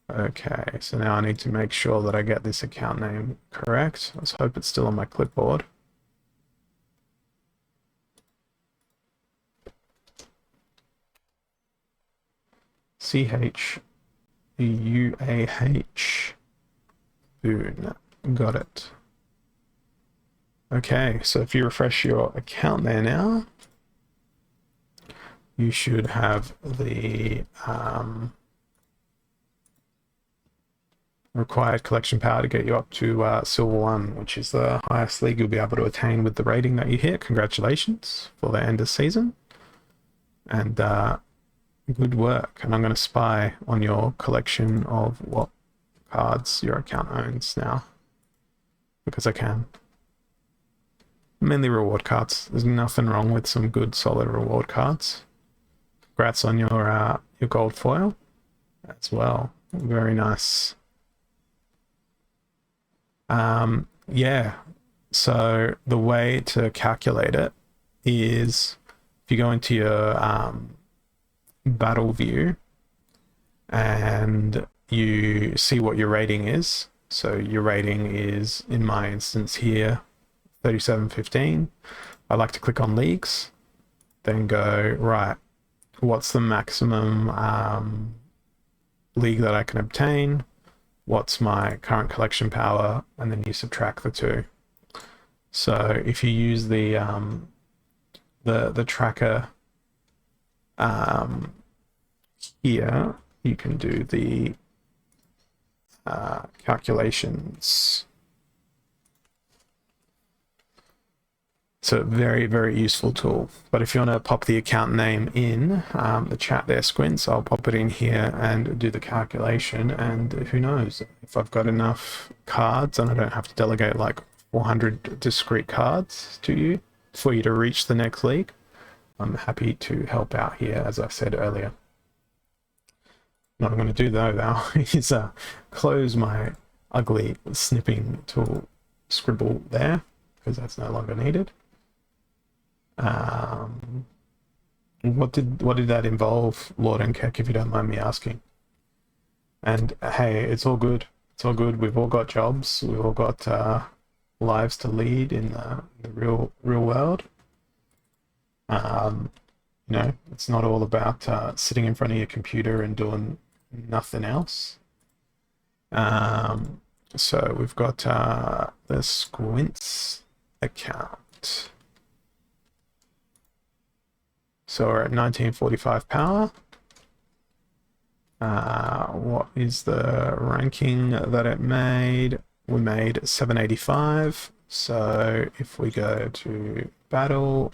Okay, so now I need to make sure that I get this account name correct. Let's hope it's still on my clipboard. CHUAH Boon. Got it. Okay, so if you refresh your account there now, you should have the required collection power to get you up to Silver 1, which is the highest league you'll be able to attain with the rating that you hit. Congratulations for the end of season. And good work. And I'm going to spy on your collection of what cards your account owns now, because I can. Mainly reward cards. There's nothing wrong with some good solid reward cards. Congrats on your gold foil as well. Very nice. Yeah, so the way to calculate it is if you go into your battle view and you see what your rating is. So your rating is, in my instance here, 3715. I like to click on leagues, then go, right, what's the maximum league that I can obtain? What's my current collection power? And then you subtract the two. So if you use the tracker here, you can do the calculations. It's a very, very useful tool. But if you want to pop the account name in the chat there, Squints, I'll pop it in here and do the calculation. And who knows, if I've got enough cards and I don't have to delegate like 400 discrete cards to you for you to reach the next league, I'm happy to help out here, as I said earlier. What I'm going to do though now is close my ugly snipping tool scribble there, because that's no longer needed. What did that involve, Lord and Keck, if you don't mind me asking? And hey, it's all good. It's all good. We've all got jobs. We've all got lives to lead in the real world. You know, it's not all about sitting in front of your computer and doing nothing else. So we've got the Squints account. So we're at 1945 power. What is the ranking that it made? We made 785. So if we go to battle,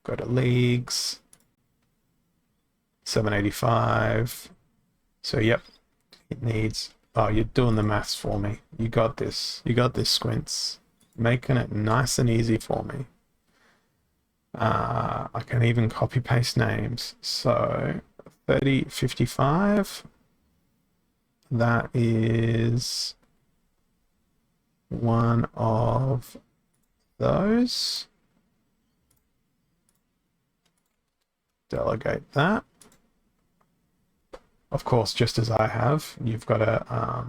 go to leagues, 785. So yep, it needs, oh, you're doing the maths for me. You got this. You got this, Squints. Making it nice and easy for me. I can even copy paste names. So 3055, that is one of those. Delegate that. Of course, just as I have, you've got to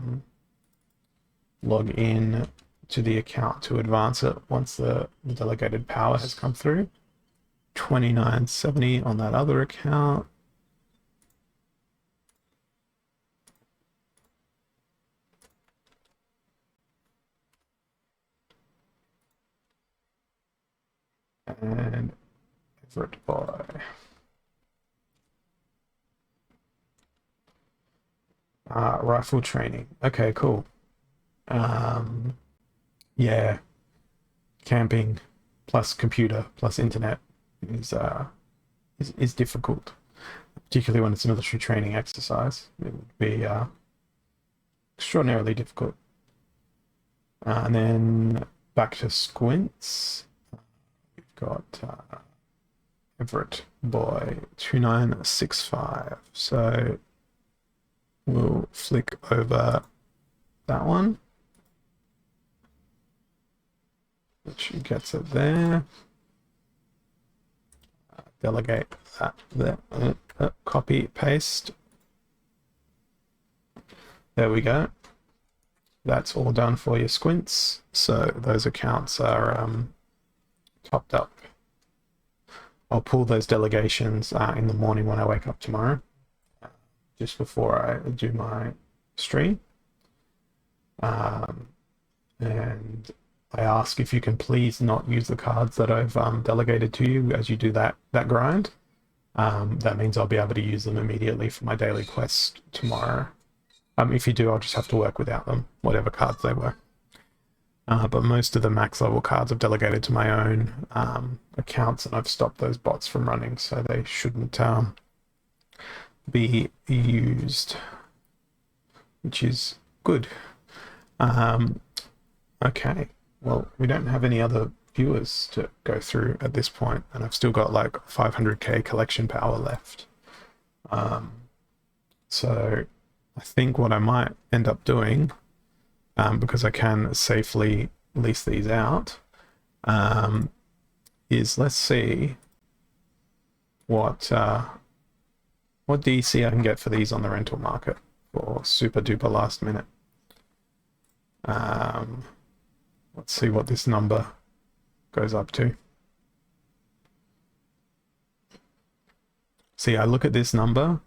log in to the account to advance it once the delegated power has come through. 2970 on that other account. And Everett by rifle training. Okay, cool. Yeah, camping plus computer plus internet is difficult, particularly when it's a military training exercise. It would be extraordinarily difficult. And then back to Squints. We've got Everett Boy 2965. So we'll flick over that one, which gets it there. Delegate that there. Copy, paste. There we go. That's all done for your Squints. So those accounts are topped up. I'll pull those delegations in the morning when I wake up tomorrow, just before I do my stream. And I ask if you can please not use the cards that I've delegated to you as you do that grind. That means I'll be able to use them immediately for my daily quest tomorrow. If you do, I'll just have to work without them, whatever cards they were. But most of the max level cards I've delegated to my own accounts, and I've stopped those bots from running, so they shouldn't be used, which is good. Okay, well, we don't have any other viewers to go through at this point, and I've still got like 500k collection power left. So I think what I might end up doing, because I can safely lease these out, is let's see what DC I can get for these on the rental market for super duper last minute. Let's see what this number goes up to. See, I look at this number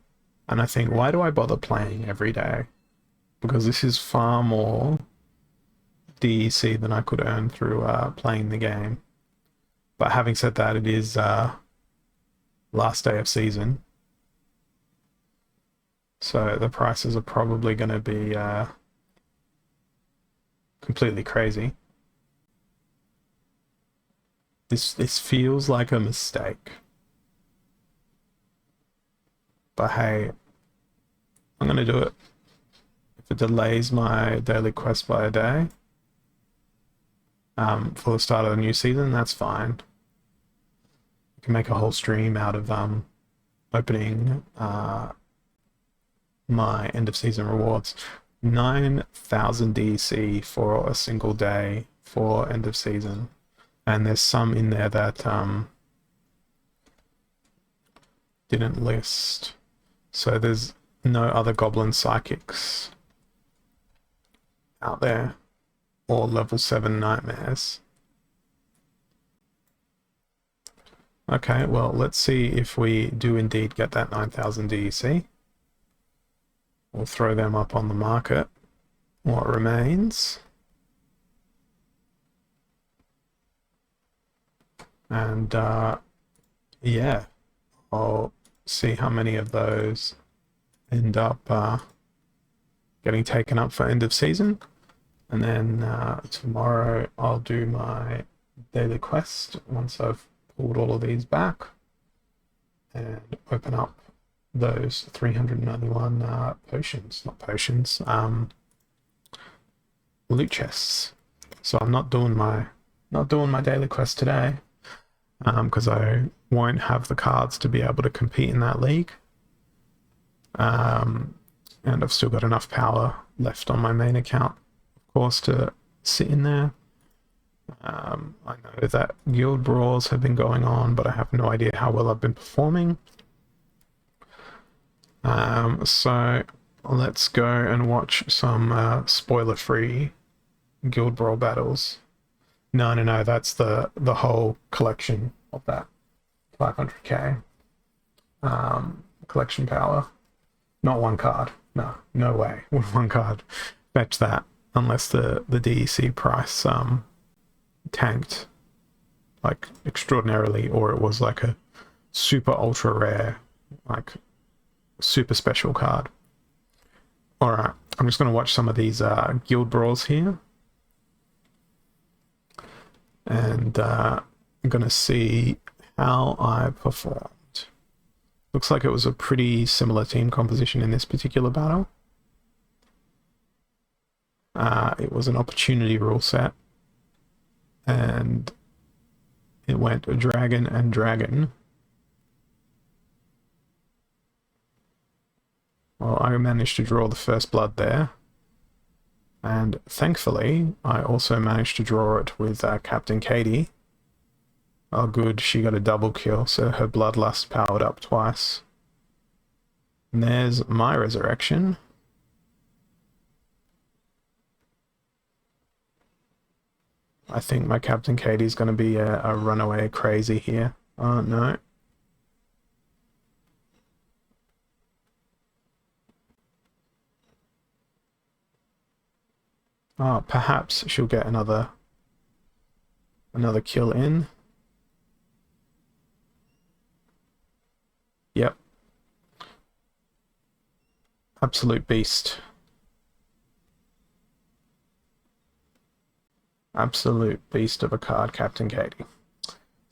and I think, why do I bother playing every day? Because this is far more DEC than I could earn through playing the game. But having said that, it is last day of season. So the prices are probably going to be completely crazy. This feels like a mistake. But hey, I'm going to do it. If it delays my daily quest by a day for the start of the new season, that's fine. I can make a whole stream out of opening my end of season rewards. 9,000 DC for a single day for end of season. And there's some in there that didn't list. So there's no other goblin psychics out there or level 7 nightmares. Okay, well, let's see if we do indeed get that 9,000 DEC. We'll throw them up on the market. What remains? And yeah, I'll see how many of those end up getting taken up for end of season. And then tomorrow I'll do my daily quest once I've pulled all of these back and open up those 391 potions, not potions, loot chests. So I'm not doing my daily quest today because I won't have the cards to be able to compete in that league. And I've still got enough power left on my main account, of course, to sit in there. I know that guild brawls have been going on, but I have no idea how well I've been performing. So let's go and watch some spoiler-free guild brawl battles. No, that's the whole collection of that 500k collection power. Not one card. No way. Would one card fetch that unless the DEC price tanked like extraordinarily, or it was like a super ultra rare, like super special card. Alright, I'm just going to watch some of these guild brawls here. And I'm going to see how I performed. Looks like it was a pretty similar team composition in this particular battle. It was an opportunity rule set. And it went a dragon and dragon. Well, I managed to draw the first blood there. And thankfully, I also managed to draw it with Captain Katie. Oh good, she got a double kill, so her bloodlust powered up twice. And there's my resurrection. I think my Captain Katie's going to be a runaway crazy here. Oh no. Oh, perhaps she'll get another kill in. Yep. Absolute beast. Absolute beast of a card, Captain Katie.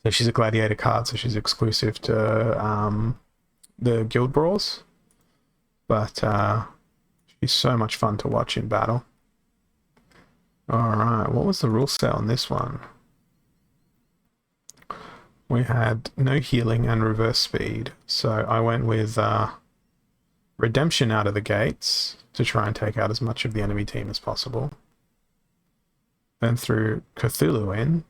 So she's a gladiator card, so she's exclusive to the guild brawls. But she's so much fun to watch in battle. Alright, what was the rule set on this one? We had no healing and reverse speed, so I went with redemption out of the gates to try and take out as much of the enemy team as possible. Then threw Cthulhu in,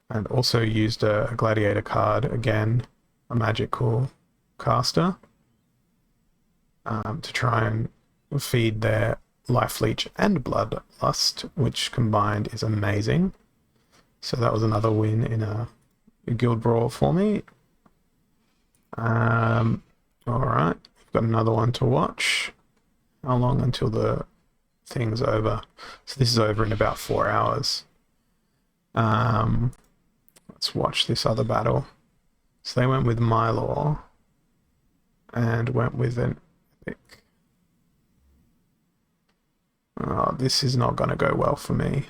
and also used a gladiator card, again a magical caster, to try and feed their life leech and bloodlust, which combined is amazing. So that was another win in a guild brawl for me. Alright, we've got another one to watch. How long until the thing's over? So this is over in about 4 hours. Let's watch this other battle. So they went with Mylor. and went with an epic. Oh, this is not going to go well for me.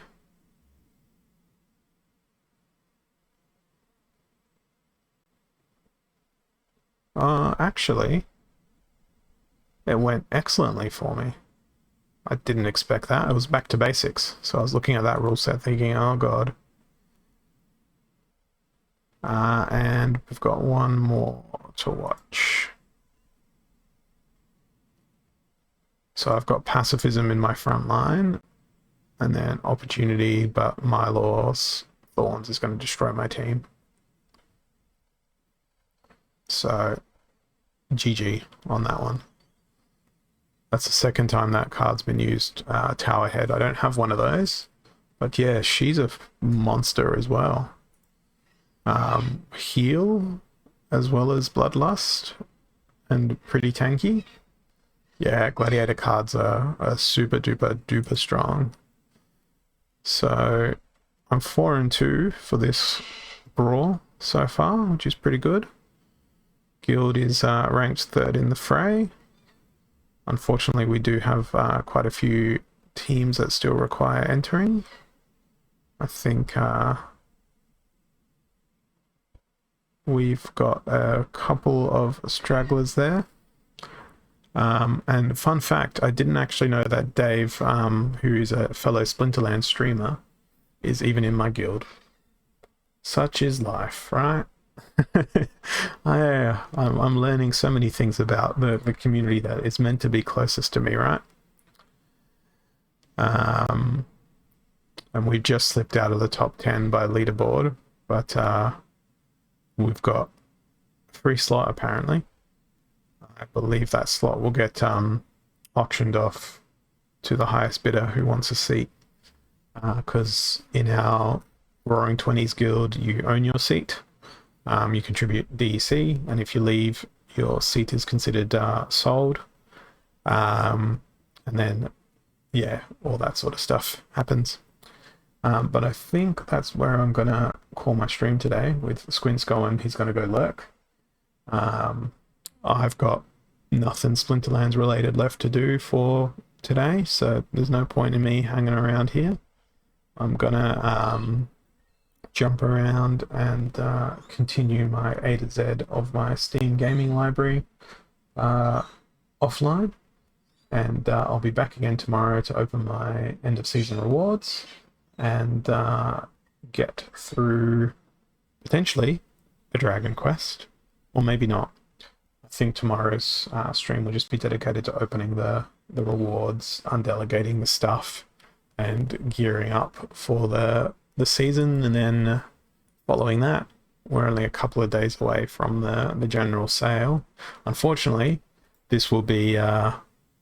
Actually, it went excellently for me. I didn't expect that. It was back to basics. So I was looking at that rule set thinking, oh god. And we've got one more to watch. So I've got pacifism in my front line, and then opportunity, but Mylor's Thorns is going to destroy my team. So GG on that one. That's the second time that card's been used. Towerhead. I don't have one of those, but yeah, she's a monster as well. Heal as well as Bloodlust and pretty tanky. Yeah, Gladiator cards are super duper duper strong. So I'm 4-2 for this brawl so far, which is pretty good. Guild is ranked 3rd in the fray. Unfortunately, we do have quite a few teams that still require entering. I think we've got a couple of stragglers there. And fun fact, I didn't actually know that Dave, who is a fellow Splinterlands streamer, is even in my guild. Such is life, right? I'm learning so many things about the community that is meant to be closest to me, right? And we just slipped out of the top 10 by leaderboard, but we've got a free slot apparently. I believe that slot will get auctioned off to the highest bidder who wants a seat, because in our Roaring 20s guild you own your seat. You contribute DEC, and if you leave, your seat is considered sold. And then, yeah, all that sort of stuff happens. But I think that's where I'm going to call my stream today, with Squints going, he's going to go lurk. I've got nothing Splinterlands related left to do for today, so there's no point in me hanging around here. I'm going to jump around and continue my A to Z of my Steam gaming library offline, and I'll be back again tomorrow to open my end of season rewards and get through potentially a Dragon Quest, or maybe not. I think tomorrow's stream will just be dedicated to opening the rewards, undelegating the stuff, and gearing up for the season. And then following that, we're only a couple of days away from the general sale. Unfortunately, this will be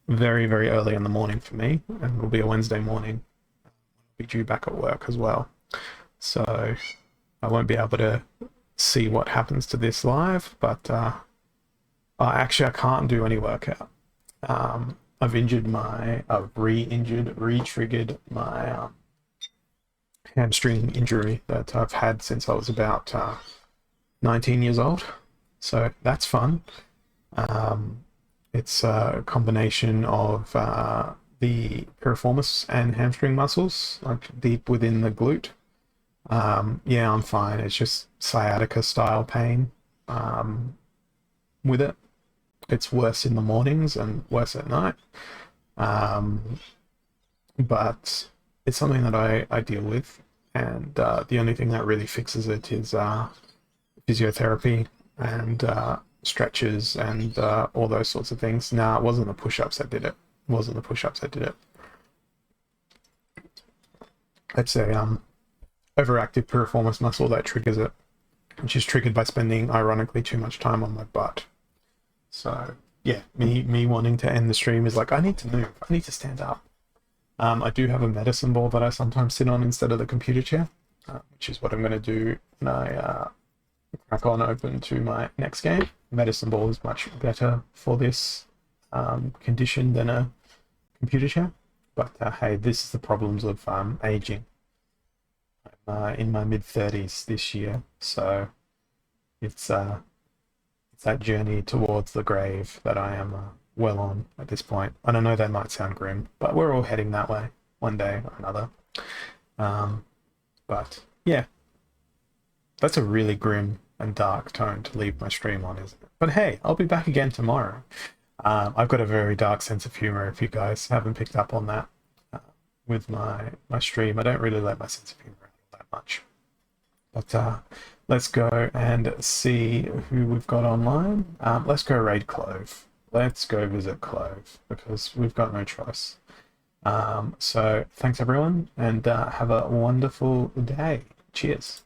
very, very early in the morning for me, and will be a Wednesday morning. I'll be due back at work as well, so I won't be able to see what happens to this live, but actually I can't do any workout. I've re-triggered my hamstring injury that I've had since I was about 19 years old, so that's fun. It's a combination of the piriformis and hamstring muscles, like deep within the glute. Yeah, I'm fine. It's just sciatica style pain with it. It's worse in the mornings and worse at night. But it's something that I deal with, and the only thing that really fixes it is physiotherapy and stretches and all those sorts of things. Nah, it wasn't the push-ups that did it. It's a overactive piriformis muscle that triggers it, which is triggered by spending, ironically, too much time on my butt. So yeah, me wanting to end the stream is like, I need to move, I need to stand up. I do have a medicine ball that I sometimes sit on instead of the computer chair, which is what I'm going to do when I crack on open to my next game. Medicine ball is much better for this condition than a computer chair, but hey, this is the problems of aging. I'm in my mid-30s this year, so it's it's that journey towards the grave that I am well on at this point. And I know that might sound grim, but we're all heading that way one day or another. But yeah, that's a really grim and dark tone to leave my stream on, isn't it? But hey, I'll be back again tomorrow. I've got a very dark sense of humor, if you guys haven't picked up on that with my stream. I don't really let my sense of humor out all that much. But let's go and see who we've got online. Let's go raid Clove. Let's go visit Clove because we've got no choice. So thanks everyone, and have a wonderful day. Cheers.